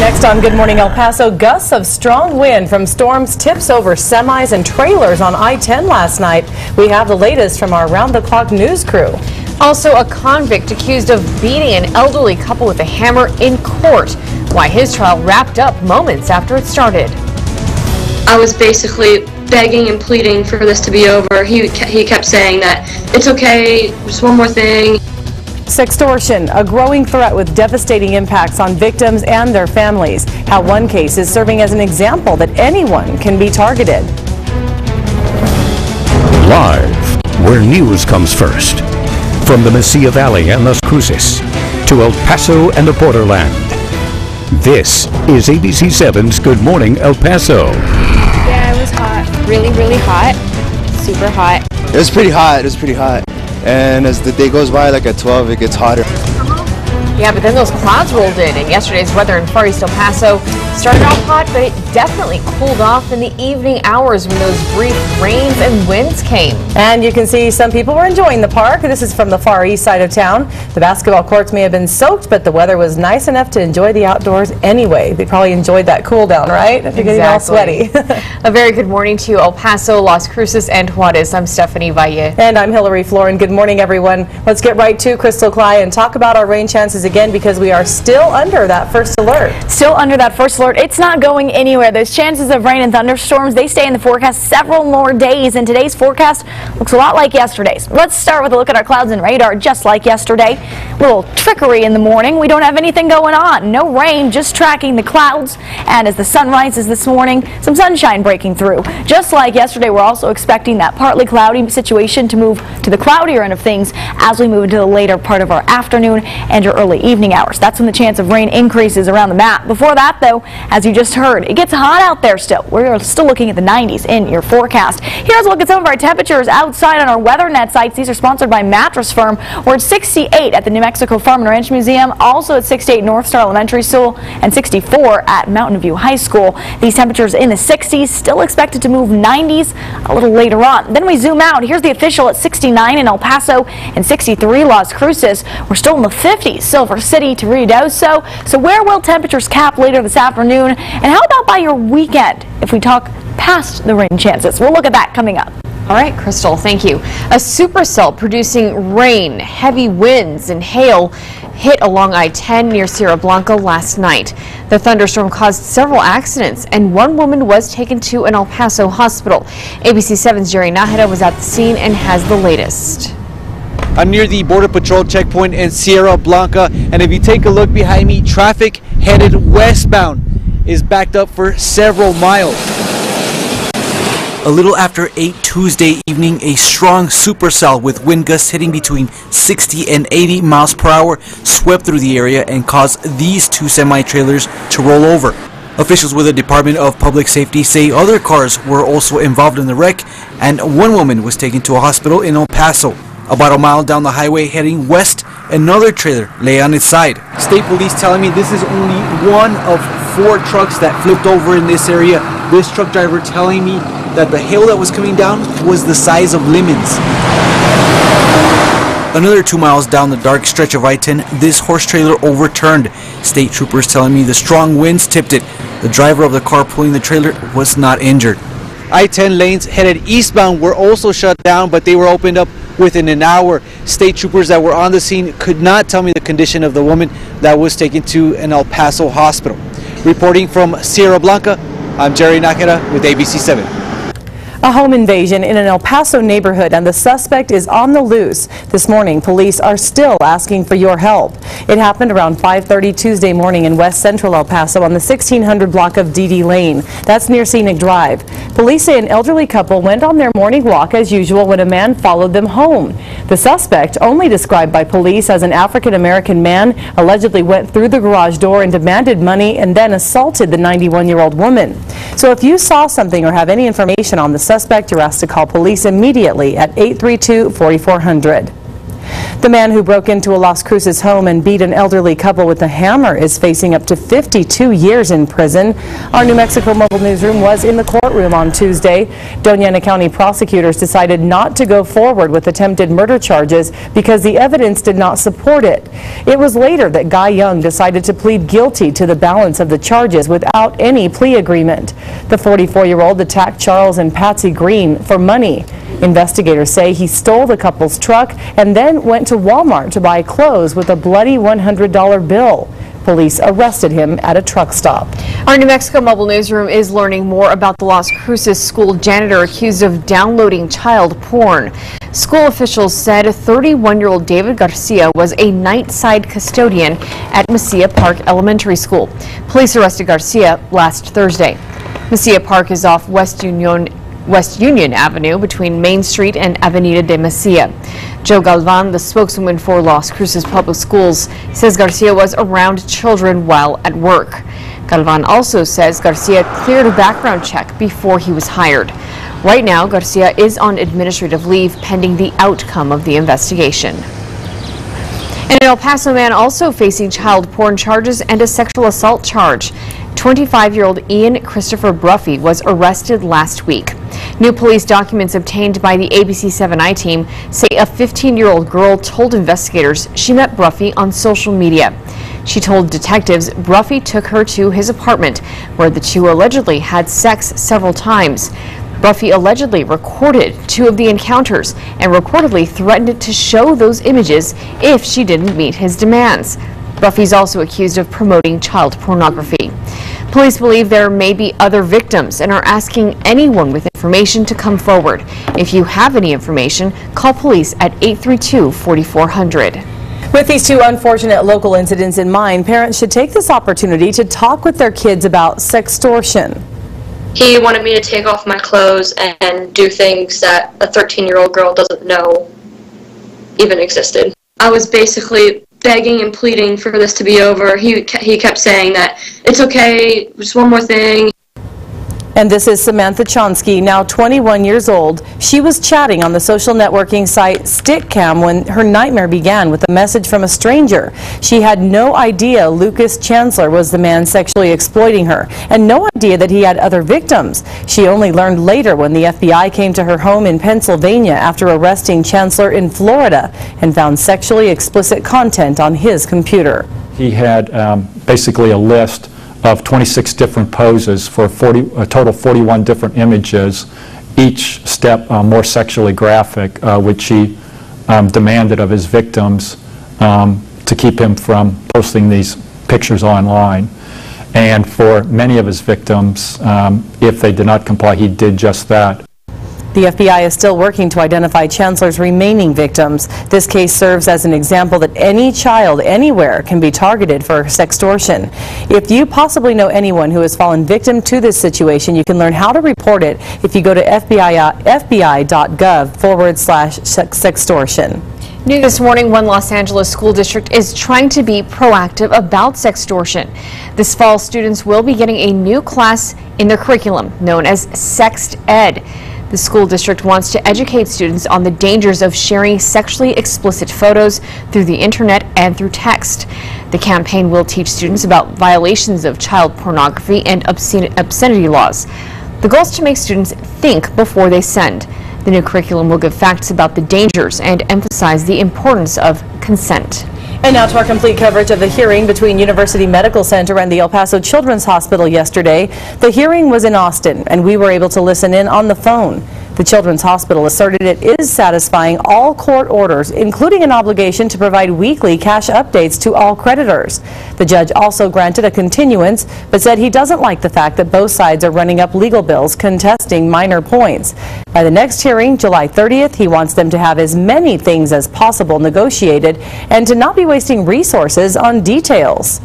Next on Good Morning El Paso, gusts of strong wind from storms tips over semis and trailers on I-10 last night. We have the latest from our round-the-clock news crew. Also, a convict accused of beating an elderly couple with a hammer in court. Why his trial wrapped up moments after it started. I was basically begging and pleading for this to be over. He kept saying that it's okay, just one more thing. Sextortion, a growing threat with devastating impacts on victims and their families. How one case is serving as an example that anyone can be targeted. Live, where news comes first. From the Mesilla Valley and Las Cruces to El Paso and the borderland. This is ABC7's Good Morning El Paso. Yeah, it was hot. Really, really hot. Super hot. It was pretty hot. And as the day goes by, like at 12, it gets hotter. Yeah, but then those clouds rolled in, and yesterday's weather in Far East El Paso started off hot, but it definitely cooled off in the evening hours when those brief rains and winds came. And you can see some people were enjoying the park. This is from the far east side of town. The basketball courts may have been soaked, but the weather was nice enough to enjoy the outdoors anyway. They probably enjoyed that cool down, right? If you're getting all sweaty. A very good morning to you, El Paso, Las Cruces, and Juarez. I'm Stephanie Valle. And I'm Hillary Floren. Good morning, everyone. Let's get right to Crystal Cly and talk about our rain chances again, because we are still under that first alert. Still under that first alert. It's not going anywhere. Those chances of rain and thunderstorms, they stay in the forecast several more days, and today's forecast looks a lot like yesterday's. Let's start with a look at our clouds and radar, just like yesterday. A little trickery in the morning. We don't have anything going on. No rain, just tracking the clouds. And as the sun rises this morning, some sunshine breaking through. Just like yesterday, we're also expecting that partly cloudy situation to move to the cloudier end of things as we move into the later part of our afternoon and your early evening hours. That's when the chance of rain increases around the map. Before that, though, as you just heard, it gets hot out there still. We're still looking at the 90s in your forecast. Here's a look at some of our temperatures outside on our WeatherNet sites. These are sponsored by Mattress Firm. We're at 68 at the New Mexico Farm and Ranch Museum, also at 68 North Star Elementary School, and 64 at Mountain View High School. These temperatures in the 60s, still expected to move 90s a little later on. Then we zoom out. Here's the official at 69 in El Paso and 63 Las Cruces. We're still in the 50s, Silver City to Ruidoso. So where will temperatures cap later this afternoon? And how about by your weekend if we talk past the rain chances? We'll look at that coming up. All right, Crystal, thank you. A supercell producing rain, heavy winds, and hail hit along I-10 near Sierra Blanca last night. The thunderstorm caused several accidents, and one woman was taken to an El Paso hospital. ABC7's Jerry Nájera was at the scene and has the latest. I'm near the Border Patrol checkpoint in Sierra Blanca, and if you take a look behind me, traffic headed westbound is backed up for several miles. A little after 8 Tuesday evening, a strong supercell with wind gusts hitting between 60 and 80 miles per hour swept through the area and caused these two semi-trailers to roll over. Officials with the Department of Public Safety say other cars were also involved in the wreck, and one woman was taken to a hospital in El Paso. About a mile down the highway heading west, another trailer lay on its side. State police telling me this is only one of 4 trucks that flipped over in this area. This truck driver telling me that the hail that was coming down was the size of lemons. Another 2 miles down the dark stretch of I-10, this horse trailer overturned. State troopers telling me the strong winds tipped it. The driver of the car pulling the trailer was not injured. I-10 lanes headed eastbound were also shut down, but they were opened up within an hour. State troopers that were on the scene could not tell me the condition of the woman that was taken to an El Paso hospital. Reporting from Sierra Blanca, I'm Jerry Nájera with ABC7. A home invasion in an El Paso neighborhood, and the suspect is on the loose. This morning, police are still asking for your help. It happened around 5:30 Tuesday morning in west central El Paso on the 1600 block of DD Lane. That's near Scenic Drive. Police say an elderly couple went on their morning walk as usual when a man followed them home. The suspect, only described by police as an African-American man, allegedly went through the garage door and demanded money and then assaulted the 91-year-old woman. So if you saw something or have any information on the suspect, you're asked to call police immediately at 832-4400. The man who broke into a Las Cruces home and beat an elderly couple with a hammer is facing up to 52 years in prison. Our New Mexico Mobile Newsroom was in the courtroom on Tuesday. Doña Ana County prosecutors decided not to go forward with attempted murder charges because the evidence did not support it. It was later that Guy Young decided to plead guilty to the balance of the charges without any plea agreement. The 44-year-old attacked Charles and Patsy Green for money. Investigators say he stole the couple's truck and then went to Walmart to buy clothes with a bloody $100 bill. Police arrested him at a truck stop. Our New Mexico Mobile Newsroom is learning more about the Las Cruces school janitor accused of downloading child porn. School officials said 31-year-old David Garcia was a night-side custodian at Mesilla Park Elementary School. Police arrested Garcia last Thursday. Mesilla Park is off West Union Avenue between Main Street and Avenida de Mesilla. Joe Galvan, the spokeswoman for Las Cruces Public Schools, says Garcia was around children while at work. Galvan also says Garcia cleared a background check before he was hired. Right now, Garcia is on administrative leave pending the outcome of the investigation. An El Paso man also facing child porn charges and a sexual assault charge. 25-year-old Ian Christopher Bruffy was arrested last week. New police documents obtained by the ABC7i team say a 15-year-old girl told investigators she met Bruffy on social media. She told detectives Bruffy took her to his apartment, where the two allegedly had sex several times. Bruffy allegedly recorded two of the encounters and reportedly threatened to show those images if she didn't meet his demands. Bruffy's also accused of promoting child pornography. Police believe there may be other victims and are asking anyone with information to come forward. If you have any information, call police at 832-4400. With these two unfortunate local incidents in mind, parents should take this opportunity to talk with their kids about sextortion. He wanted me to take off my clothes and do things that a 13-year-old girl doesn't know even existed. I was basically begging and pleading for this to be over. He kept saying that it's okay, just one more thing. And this is Samantha Chonsky, now 21 years old. She was chatting on the social networking site StickCam when her nightmare began with a message from a stranger. She had no idea Lucas Chancellor was the man sexually exploiting her, and no idea that he had other victims. She only learned later when the FBI came to her home in Pennsylvania after arresting Chancellor in Florida and found sexually explicit content on his computer. He had basically a list of 26 different poses for a total 41 different images, each step more sexually graphic, which he demanded of his victims to keep him from posting these pictures online. And for many of his victims, if they did not comply, he did just that. The FBI is still working to identify Chancellor's remaining victims. This case serves as an example that any child anywhere can be targeted for sextortion. If you possibly know anyone who has fallen victim to this situation, you can learn how to report it if you go to FBI.gov/sextortion. New this morning, one Los Angeles school district is trying to be proactive about sextortion. This fall, students will be getting a new class in their curriculum known as Sext Ed. The school district wants to educate students on the dangers of sharing sexually explicit photos through the internet and through text. The campaign will teach students about violations of child pornography and obscenity laws. The goal is to make students think before they send. The new curriculum will give facts about the dangers and emphasize the importance of consent. And now to our complete coverage of the hearing between University Medical Center and the El Paso Children's Hospital yesterday. The hearing was in Austin, and we were able to listen in on the phone. The Children's Hospital asserted it is satisfying all court orders, including an obligation to provide weekly cash updates to all creditors. The judge also granted a continuance, but said he doesn't like the fact that both sides are running up legal bills contesting minor points. By the next hearing, July 30th, he wants them to have as many things as possible negotiated and to not be wasting resources on details.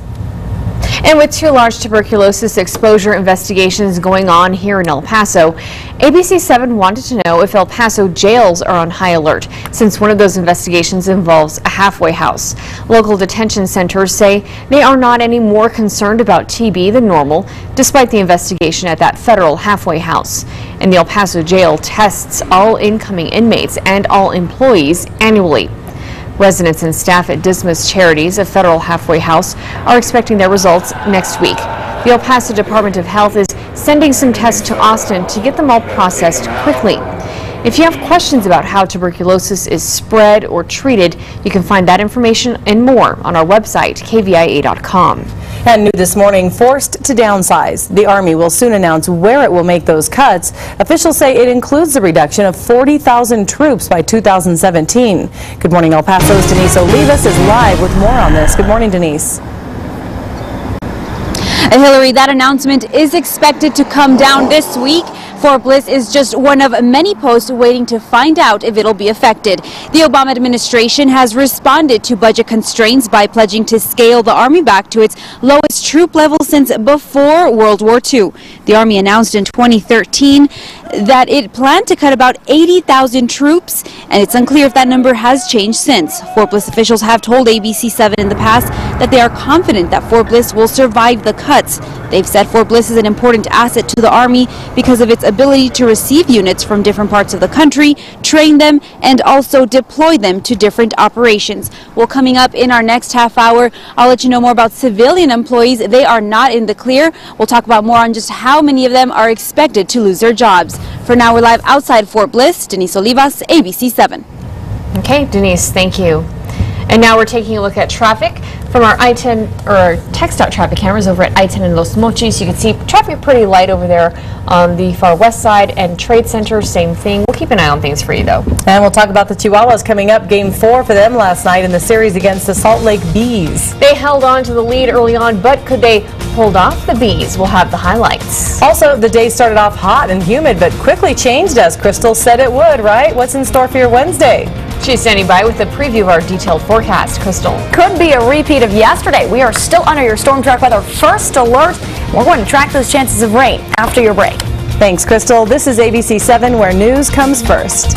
And with two large tuberculosis exposure investigations going on here in El Paso, ABC7 wanted to know if El Paso jails are on high alert, since one of those investigations involves a halfway house. Local detention centers say they are not any more concerned about TB than normal, despite the investigation at that federal halfway house. And the El Paso jail tests all incoming inmates and all employees annually. Residents and staff at Dismas Charities, a federal halfway house, are expecting their results next week. The El Paso Department of Health is sending some tests to Austin to get them all processed quickly. If you have questions about how tuberculosis is spread or treated, you can find that information and more on our website, KVIA.com. And new this morning, forced to downsize. The Army will soon announce where it will make those cuts. Officials say it includes the reduction of 40,000 troops by 2017. Good morning, El Paso's Denise Olivas is live with more on this. Good morning, Denise. Hillary, that announcement is expected to come down this week. Fort Bliss is just one of many posts waiting to find out if it'll be affected. The Obama administration has responded to budget constraints by pledging to scale the Army back to its lowest troop level since before World War II. The Army announced in 2013 that it planned to cut about 80,000 troops, and it's unclear if that number has changed since. Fort Bliss officials have told ABC7 in the past that they are confident that Fort Bliss will survive the cuts. They've said Fort Bliss is an important asset to the Army because of its ability to receive units from different parts of the country, train them, and also deploy them to different operations. Well, coming up in our next half hour, I'll let you know more about civilian employees. They are not in the clear. We'll talk about more on just how many of them are expected to lose their jobs. For now, we're live outside Fort Bliss. Denise Olivas, ABC7. Okay, Denise, thank you. And now we're taking a look at traffic from our I-10 or TxDOT traffic cameras over at I-10 and Los Mochis. You can see traffic pretty light over there on the far west side, and Trade Center, same thing. We'll keep an eye on things for you, though. And we'll talk about the Chihuahuas coming up. Game 4 for them last night in the series against the Salt Lake Bees. They held on to the lead early on, but could they hold off the Bees? We'll have the highlights. Also, the day started off hot and humid, but quickly changed as Crystal said it would, right? What's in store for your Wednesday? She's standing by with a preview of our detailed forecast. Crystal. Could be a repeat of yesterday. We are still under your storm track weather first alert. We're going to track those chances of rain after your break. Thanks, Crystal. This is ABC7, where news comes first.